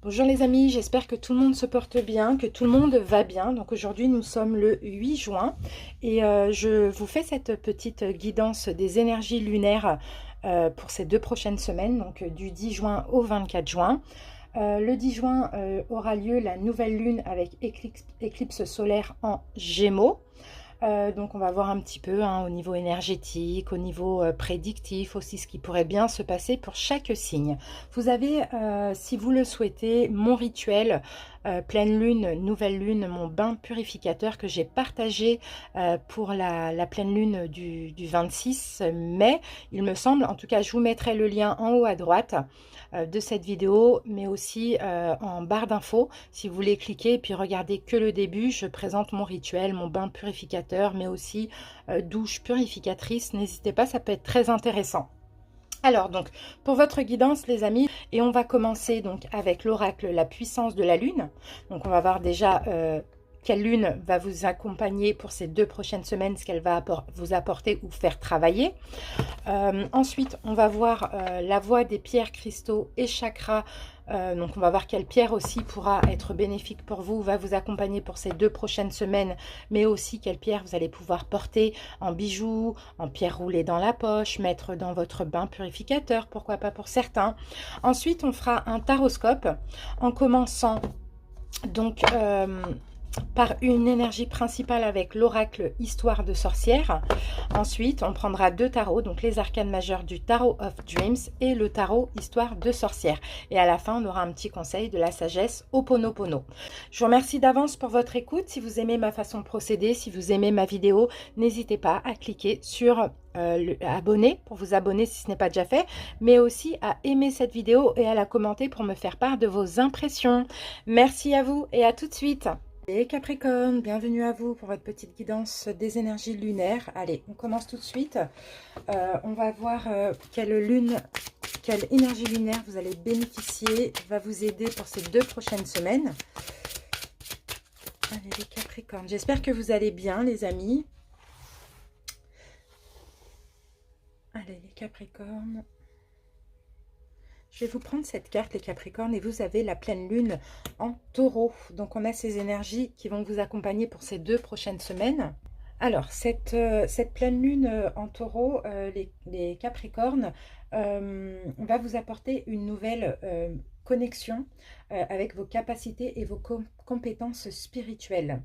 Bonjour les amis, j'espère que tout le monde se porte bien, que tout le monde va bien. Donc aujourd'hui nous sommes le 8 juin et je vous fais cette petite guidance des énergies lunaires pour ces 2 prochaines semaines, donc du 10 juin au 24 juin. Le 10 juin aura lieu la nouvelle lune avec éclipse solaire en Gémeaux. Donc on va voir un petit peu au niveau énergétique, au niveau prédictif aussi, ce qui pourrait bien se passer pour chaque signe. Vous avez, si vous le souhaitez, mon rituel pleine lune, nouvelle lune, mon bain purificateur que j'ai partagé pour la pleine lune du 26 mai, il me semble. En tout cas, je vous mettrai le lien en haut à droite de cette vidéo, mais aussi en barre d'infos. Si vous voulez cliquer et puis regarder que le début, je présente mon rituel, mon bain purificateur, mais aussi douche purificatrice. N'hésitez pas, ça peut être très intéressant. Alors donc, pour votre guidance les amis, et on va commencer donc avec l'oracle La puissance de la lune. Donc on va voir déjà quelle lune va vous accompagner pour ces 2 prochaines semaines, ce qu'elle va vous apporter ou faire travailler. Ensuite, on va voir la voie des pierres, cristaux et chakras. Donc on va voir quelle pierre aussi pourra être bénéfique pour vous, va vous accompagner pour ces 2 prochaines semaines, mais aussi quelle pierre vous allez pouvoir porter en bijoux, en pierre roulée dans la poche, mettre dans votre bain purificateur, pourquoi pas pour certains. Ensuite, on fera un taroscope en commençant donc par une énergie principale avec l'oracle Histoire de sorcière. Ensuite, on prendra 2 tarots, donc les arcanes majeures du Tarot of Dreams et le tarot Histoire de sorcière. Et à la fin, on aura un petit conseil de la sagesse Ho'oponopono. Je vous remercie d'avance pour votre écoute. Si vous aimez ma façon de procéder, si vous aimez ma vidéo, n'hésitez pas à cliquer sur abonner pour vous abonner si ce n'est pas déjà fait, mais aussi à aimer cette vidéo et à la commenter pour me faire part de vos impressions. Merci à vous et à tout de suite. Et Capricorne, bienvenue à vous pour votre petite guidance des énergies lunaires. Allez, on commence tout de suite. On va voir quelle énergie lunaire vous allez bénéficier, va vous aider pour ces 2 prochaines semaines. Allez les Capricornes, j'espère que vous allez bien les amis. Allez les Capricornes. Je vais vous prendre cette carte, les Capricornes, et vous avez la pleine lune en taureau. Donc, on a ces énergies qui vont vous accompagner pour ces 2 prochaines semaines. Alors, cette pleine lune en taureau, les Capricornes, va vous apporter une nouvelle connexion avec vos capacités et vos compétences spirituelles.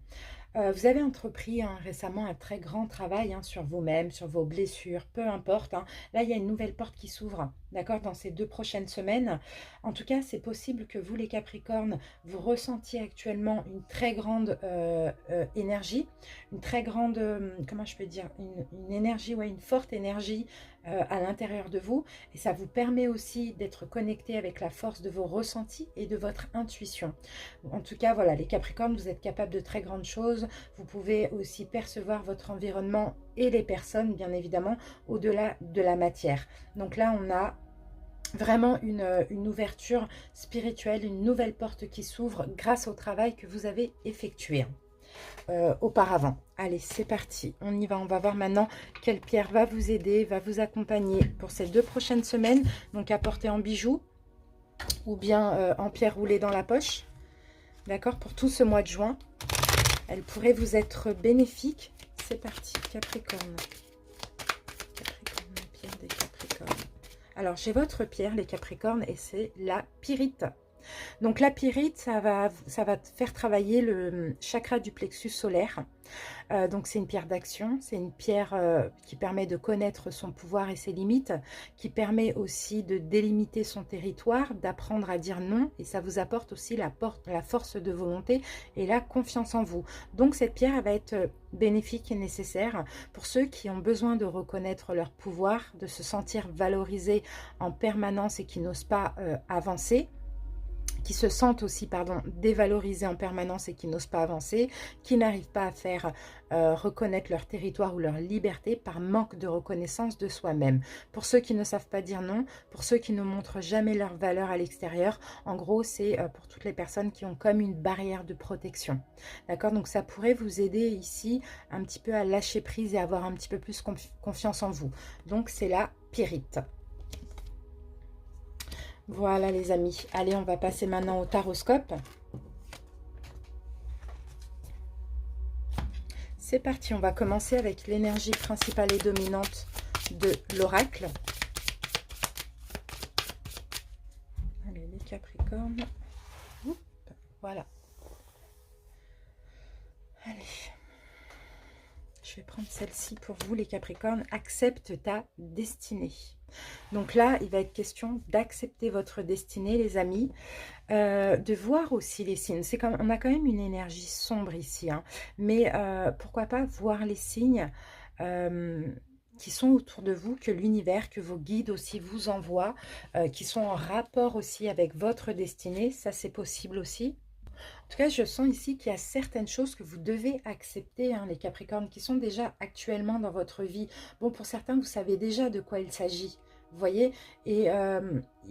Vous avez entrepris récemment un très grand travail sur vous-même, sur vos blessures, peu importe. Là, il y a une nouvelle porte qui s'ouvre, d'accord, dans ces 2 prochaines semaines. En tout cas, c'est possible que vous, les Capricornes, vous ressentiez actuellement une très grande énergie, une très grande, comment je peux dire, une énergie, ouais, une forte énergie à l'intérieur de vous. Et ça vous permet aussi d'être connecté avec la force de vos ressentis et de votre intuition. En tout cas, voilà, les Capricornes, vous êtes capables de très grandes choses. Vous pouvez aussi percevoir votre environnement et les personnes, bien évidemment, au-delà de la matière. Donc là, on a vraiment une ouverture spirituelle, une nouvelle porte qui s'ouvre grâce au travail que vous avez effectué auparavant. Allez, c'est parti, on y va. On va voir maintenant quelle pierre va vous aider, va vous accompagner pour ces 2 prochaines semaines. Donc à porter en bijoux ou bien en pierre roulée dans la poche. D'accord, pour tout ce mois de juin. Elle pourrait vous être bénéfique. C'est parti, Capricorne. Capricorne, la pierre des Capricornes. Alors, j'ai votre pierre, les Capricornes, et c'est la pyrite. Donc, la pyrite, ça va faire travailler le chakra du plexus solaire. Donc, c'est une pierre d'action. C'est une pierre qui permet de connaître son pouvoir et ses limites, qui permet aussi de délimiter son territoire, d'apprendre à dire non. Et ça vous apporte aussi la force de volonté et la confiance en vous. Donc, cette pierre, elle va être bénéfique et nécessaire pour ceux qui ont besoin de reconnaître leur pouvoir, de se sentir valorisés en permanence et qui n'osent pas avancer, qui se sentent aussi dévalorisés en permanence et qui n'osent pas avancer, qui n'arrivent pas à faire reconnaître leur territoire ou leur liberté par manque de reconnaissance de soi-même. Pour ceux qui ne savent pas dire non, pour ceux qui ne montrent jamais leur valeur à l'extérieur, en gros, c'est pour toutes les personnes qui ont comme une barrière de protection. D'accord? Donc, ça pourrait vous aider ici un petit peu à lâcher prise et avoir un petit peu plus confiance en vous. Donc, c'est la pyrite. Voilà les amis. Allez, on va passer maintenant au taroscope. C'est parti, on va commencer avec l'énergie principale et dominante de l'oracle. Allez, les Capricornes. Oups, voilà. Allez. Je vais prendre celle-ci pour vous, les Capricornes. Accepte ta destinée. Donc là, il va être question d'accepter votre destinée, les amis. De voir aussi les signes. C'est comme, on a quand même une énergie sombre ici. Hein, mais pourquoi pas voir les signes qui sont autour de vous, que l'univers, que vos guides aussi vous envoient, qui sont en rapport aussi avec votre destinée. Ça, c'est possible aussi. En tout cas, je sens ici qu'il y a certaines choses que vous devez accepter, hein, les Capricornes, qui sont déjà actuellement dans votre vie. Bon, pour certains, vous savez déjà de quoi il s'agit, vous voyez. Et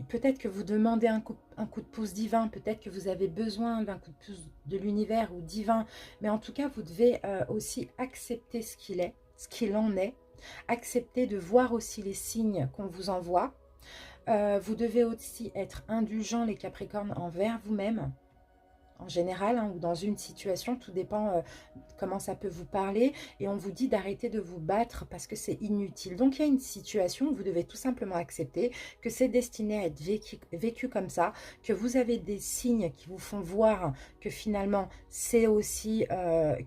peut-être que vous demandez un coup de pouce divin, peut-être que vous avez besoin d'un coup de pouce de l'univers ou divin. Mais en tout cas, vous devez aussi accepter ce qu'il est, ce qu'il en est. Accepter de voir aussi les signes qu'on vous envoie. Vous devez aussi être indulgent, les Capricornes, envers vous-même. En général, hein, ou dans une situation, tout dépend comment ça peut vous parler, et on vous dit d'arrêter de vous battre parce que c'est inutile. Donc il y a une situation où vous devez tout simplement accepter que c'est destiné à être vécu comme ça, que vous avez des signes qui vous font voir que finalement c'est aussi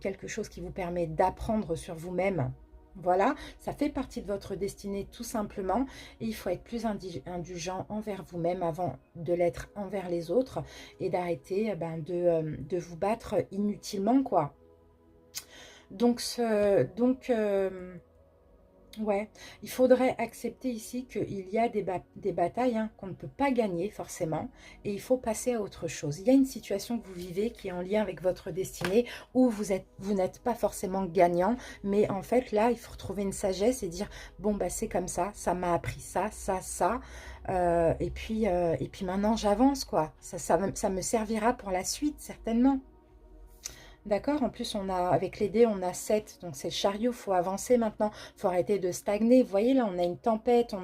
quelque chose qui vous permet d'apprendre sur vous-même. Voilà, ça fait partie de votre destinée tout simplement, et il faut être plus indulgent envers vous-même avant de l'être envers les autres, et d'arrêter de vous battre inutilement, quoi. Donc, ouais, il faudrait accepter ici qu'il y a des batailles, hein, qu'on ne peut pas gagner forcément, et il faut passer à autre chose. Il y a une situation que vous vivez qui est en lien avec votre destinée, où vous n'êtes pas forcément gagnant, mais en fait là, il faut retrouver une sagesse et dire, bon bah c'est comme ça m'a appris ça, et puis maintenant j'avance, quoi. Ça me servira pour la suite, certainement. D'accord, en plus on a avec les dés on a 7, donc c'est le chariot, il faut avancer maintenant, il faut arrêter de stagner. Vous voyez là on a une tempête,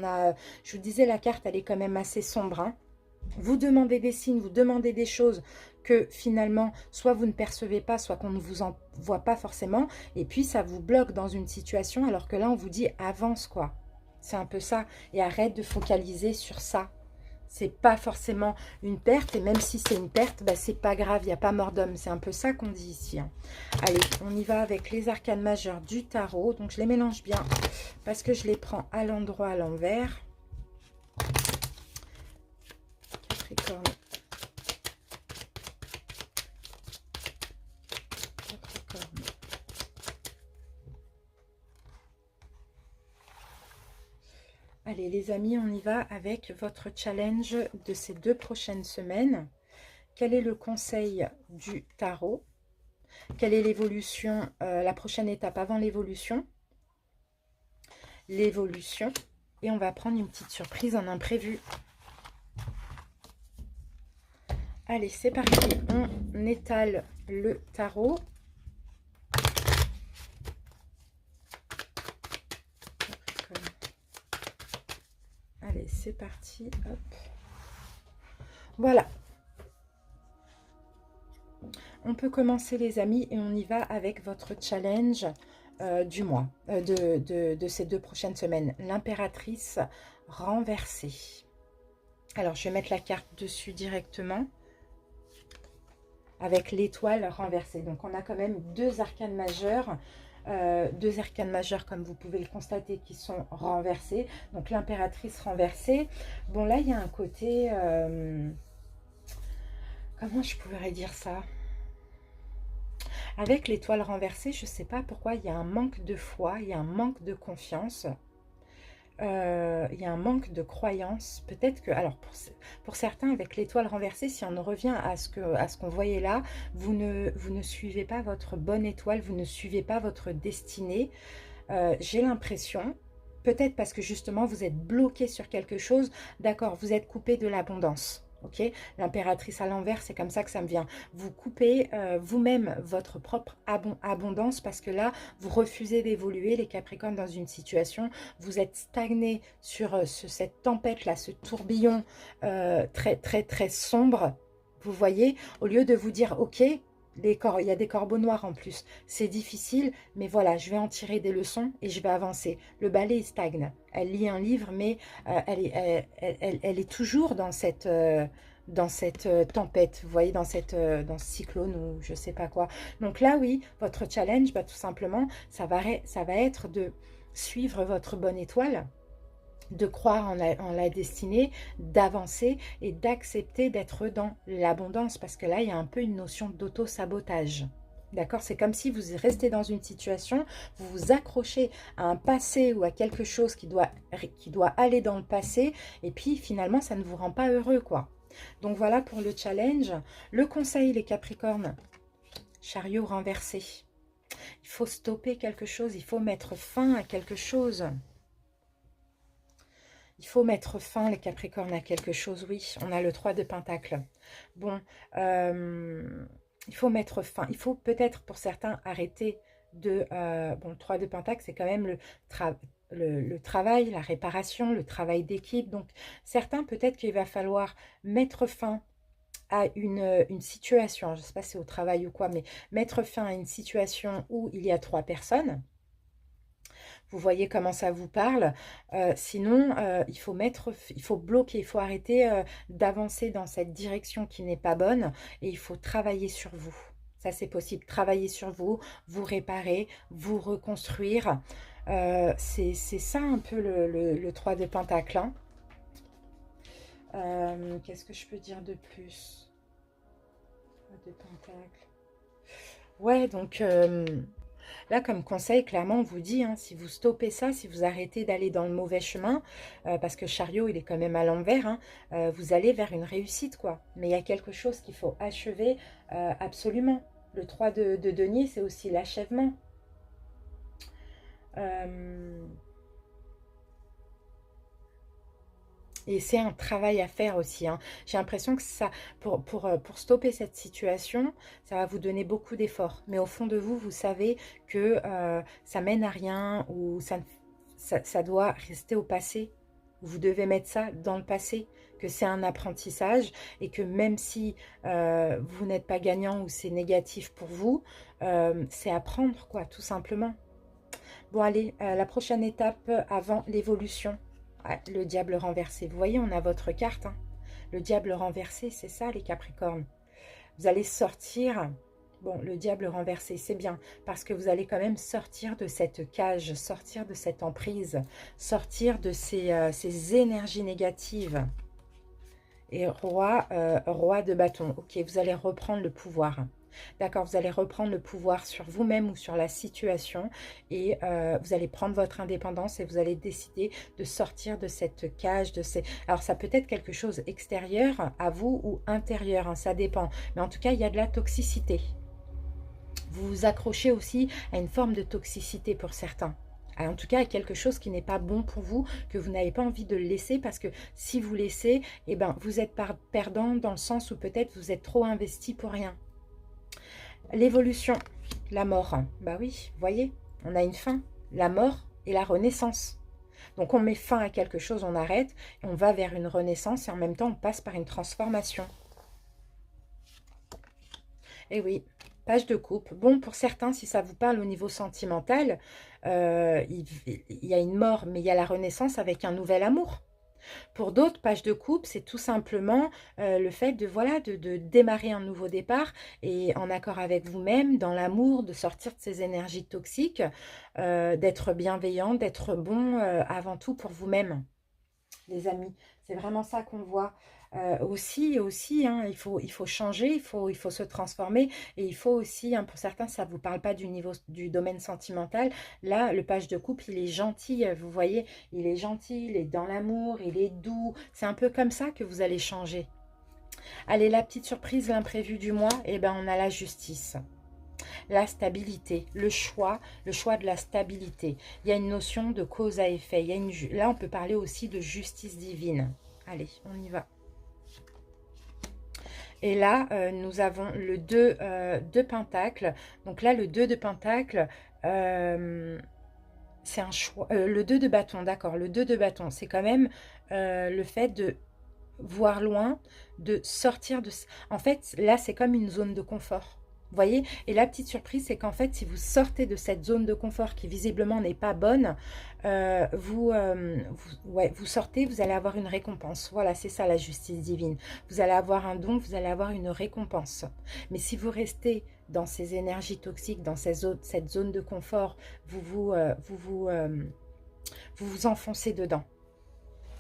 je vous disais la carte elle est quand même assez sombre. Hein. Vous demandez des signes, vous demandez des choses que finalement soit vous ne percevez pas, soit qu'on ne vous envoie pas forcément, et puis ça vous bloque dans une situation alors que là on vous dit avance, quoi. C'est un peu ça, et arrête de focaliser sur ça. C'est pas forcément une perte, et même si c'est une perte, bah, c'est pas grave, il n'y a pas mort d'homme. C'est un peu ça qu'on dit ici. Hein. Allez, on y va avec les arcanes majeures du tarot. Donc je les mélange bien parce que je les prends à l'endroit, à l'envers. Capricorne. Capricorne. Allez les amis, on y va avec votre challenge de ces 2 prochaines semaines. Quel est le conseil du tarot? Quelle est l'évolution, la prochaine étape avant l'évolution? L'évolution. Et on va prendre une petite surprise en imprévu. Allez, c'est parti. On étale le tarot. Allez, c'est parti. Hop. Voilà. On peut commencer les amis et on y va avec votre challenge du mois, de ces 2 prochaines semaines. L'impératrice renversée. Alors, je vais mettre la carte dessus directement avec l'étoile renversée. Donc, on a quand même 2 arcanes majeures. 2 arcanes majeures, comme vous pouvez le constater, qui sont renversées. Donc, l'impératrice renversée. Bon, là, il y a un côté... comment je pourrais dire ça? Avec l'étoile renversée, je ne sais pas pourquoi, il y a un manque de foi, il y a un manque de confiance, il y a un manque de croyance. Peut-être que, alors pour certains, avec l'étoile renversée, si on revient à ce qu'on voyait là, vous ne suivez pas votre bonne étoile, vous ne suivez pas votre destinée. J'ai l'impression, peut-être parce que justement vous êtes bloqué sur quelque chose, d'accord, vous êtes coupé de l'abondance. Ok, l'impératrice à l'envers, c'est comme ça que ça me vient. Vous coupez vous-même votre propre abondance parce que là, vous refusez d'évoluer, les Capricornes, dans une situation. Vous êtes stagné sur cette tempête-là, ce tourbillon très, très, très sombre. Vous voyez, au lieu de vous dire, ok, il y a des corbeaux noirs en plus. C'est difficile, mais voilà, je vais en tirer des leçons et je vais avancer. Le balai stagne. Elle lit un livre, mais elle est toujours dans cette tempête, vous voyez, dans ce cyclone ou je sais pas quoi. Donc là, oui, votre challenge, bah, tout simplement, ça va être de suivre votre bonne étoile, de croire en la destinée, d'avancer et d'accepter d'être dans l'abondance. Parce que là, il y a un peu une notion d'auto-sabotage. D'accord? C'est comme si vous restez dans une situation, vous vous accrochez à un passé ou à quelque chose qui doit aller dans le passé, et puis finalement, ça ne vous rend pas heureux, quoi. Donc voilà pour le challenge. Le conseil, les Capricornes, chariot renversé. Il faut stopper quelque chose, il faut mettre fin à quelque chose. Il faut mettre fin, les Capricornes, à quelque chose, oui. On a le 3 de Pentacle. Bon, il faut mettre fin. Il faut peut-être, pour certains, arrêter de... bon, le 3 de Pentacle, c'est quand même le travail, la réparation, le travail d'équipe. Donc, certains, peut-être qu'il va falloir mettre fin à une situation. Je ne sais pas si c'est au travail ou quoi, mais mettre fin à une situation où il y a 3 personnes. Vous voyez comment ça vous parle. Sinon, il faut bloquer, il faut arrêter d'avancer dans cette direction qui n'est pas bonne et il faut travailler sur vous. Ça, c'est possible. Travailler sur vous, vous réparer, vous reconstruire. C'est ça un peu le 3 de Pentacle. Hein. Qu'est-ce que je peux dire de plus? 3 de Pentacle. Ouais, donc... là, comme conseil, clairement, on vous dit, hein, si vous stoppez ça, si vous arrêtez d'aller dans le mauvais chemin, parce que chariot, il est quand même à l'envers, hein, vous allez vers une réussite, quoi. Mais il y a quelque chose qu'il faut achever absolument. Le 3 de denier, c'est aussi l'achèvement. Et c'est un travail à faire aussi. Hein. J'ai l'impression que ça, pour stopper cette situation, ça va vous donner beaucoup d'efforts. Mais au fond de vous, vous savez que ça mène à rien ou ça doit rester au passé. Vous devez mettre ça dans le passé, que c'est un apprentissage et que même si vous n'êtes pas gagnant ou c'est négatif pour vous, c'est apprendre, quoi, tout simplement. Bon, allez, la prochaine étape avant l'évolution. Ah, le diable renversé. Vous voyez, on a votre carte. Hein. Le diable renversé, c'est ça, les Capricornes. Vous allez sortir... Bon, le diable renversé, c'est bien, parce que vous allez quand même sortir de cette cage, sortir de cette emprise, sortir de ces énergies négatives. Et roi de bâton. Ok, vous allez reprendre le pouvoir. D'accord, vous allez reprendre le pouvoir sur vous-même ou sur la situation et vous allez prendre votre indépendance et vous allez décider de sortir de cette cage, Alors, ça peut être quelque chose extérieur à vous ou intérieur, hein, ça dépend. Mais en tout cas, il y a de la toxicité. Vous vous accrochez aussi à une forme de toxicité pour certains. En tout cas, à quelque chose qui n'est pas bon pour vous, que vous n'avez pas envie de le laisser, parce que si vous laissez, eh ben, vous êtes perdant dans le sens où peut-être vous êtes trop investi pour rien. L'évolution, la mort. Bah oui, vous voyez, on a une fin, la mort et la renaissance. Donc on met fin à quelque chose, on arrête, et on va vers une renaissance et en même temps on passe par une transformation. Et oui, page de coupe. Bon, pour certains, si ça vous parle au niveau sentimental, il y a une mort, mais il y a la renaissance avec un nouvel amour. Pour d'autres, page de coupe, c'est tout simplement le fait de, voilà, de démarrer un nouveau départ et en accord avec vous-même, dans l'amour, de sortir de ces énergies toxiques, d'être bienveillant, d'être bon avant tout pour vous-même, les amis. C'est vraiment ça qu'on voit. Aussi, hein, il faut changer, il faut se transformer et il faut aussi, hein, pour certains, ça ne vous parle pas du domaine sentimental. Là, le page de coupe, il est gentil, vous voyez, il est gentil, il est dans l'amour, il est doux. C'est un peu comme ça que vous allez changer. Allez, la petite surprise, l'imprévu du mois, eh ben, on a la justice. La stabilité, le choix de la stabilité. Il y a une notion de cause à effet. Là, on peut parler aussi de justice divine. Allez, on y va. Et là, nous avons le 2 de Pentacle. Donc là, le 2 de Pentacle, c'est un choix. Le 2 de bâton, d'accord. Le 2 de bâton, c'est quand même le fait de voir loin, de sortir de... En fait, là, c'est comme une zone de confort. Vous voyez? Et la petite surprise, c'est qu'en fait, si vous sortez de cette zone de confort qui visiblement n'est pas bonne, vous sortez, vous allez avoir une récompense. Voilà, c'est ça la justice divine. Vous allez avoir un don, vous allez avoir une récompense. Mais si vous restez dans ces énergies toxiques, dans cette zone de confort, vous vous enfoncez dedans.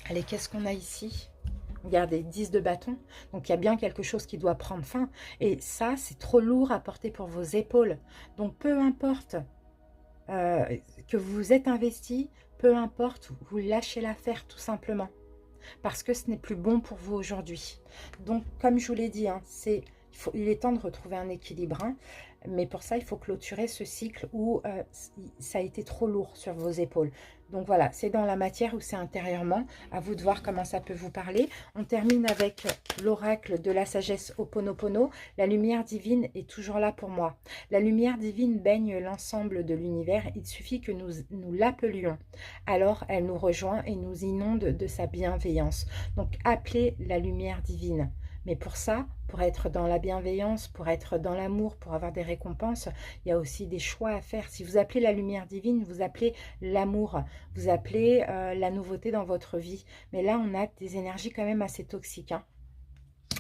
Allez, qu'est-ce qu'on a ici? Regardez, 10 de bâton. Donc, il y a bien quelque chose qui doit prendre fin. Et ça, c'est trop lourd à porter pour vos épaules. Donc, peu importe que vous vous êtes investi, peu importe, vous lâchez l'affaire tout simplement. Parce que ce n'est plus bon pour vous aujourd'hui. Donc, comme je vous l'ai dit, hein, il est temps de retrouver un équilibre. Hein, mais pour ça, il faut clôturer ce cycle où ça a été trop lourd sur vos épaules. Donc voilà, c'est dans la matière ou c'est intérieurement. À vous de voir comment ça peut vous parler. On termine avec l'oracle de la sagesse Ho'oponopono. La lumière divine est toujours là pour moi. La lumière divine baigne l'ensemble de l'univers. Il suffit que nous l'appelions. Alors, elle nous rejoint et nous inonde de sa bienveillance. Donc, appelez la lumière divine. Mais pour ça, pour être dans la bienveillance, pour être dans l'amour, pour avoir des récompenses, il y a aussi des choix à faire. Si vous appelez la lumière divine, vous appelez l'amour, vous appelez la nouveauté dans votre vie. Mais là, on a des énergies quand même assez toxiques, hein.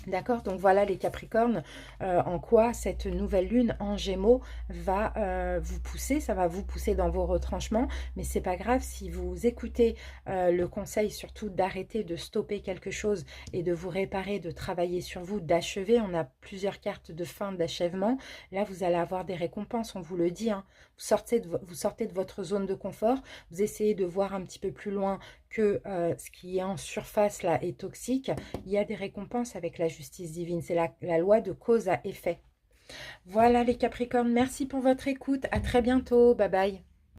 D'accord, donc voilà les Capricornes, en quoi cette nouvelle lune en Gémeaux va vous pousser, ça va vous pousser dans vos retranchements, mais c'est pas grave si vous écoutez le conseil surtout d'arrêter, de stopper quelque chose et de vous réparer, de travailler sur vous, d'achever. On a plusieurs cartes de fin, d'achèvement. Là, vous allez avoir des récompenses, on vous le dit, hein. Vous sortez de votre zone de confort, vous essayez de voir un petit peu plus loin que ce qui est en surface là est toxique. Il y a des récompenses avec la justice divine. C'est la loi de cause à effet. Voilà les Capricornes, merci pour votre écoute. À très bientôt. Bye bye.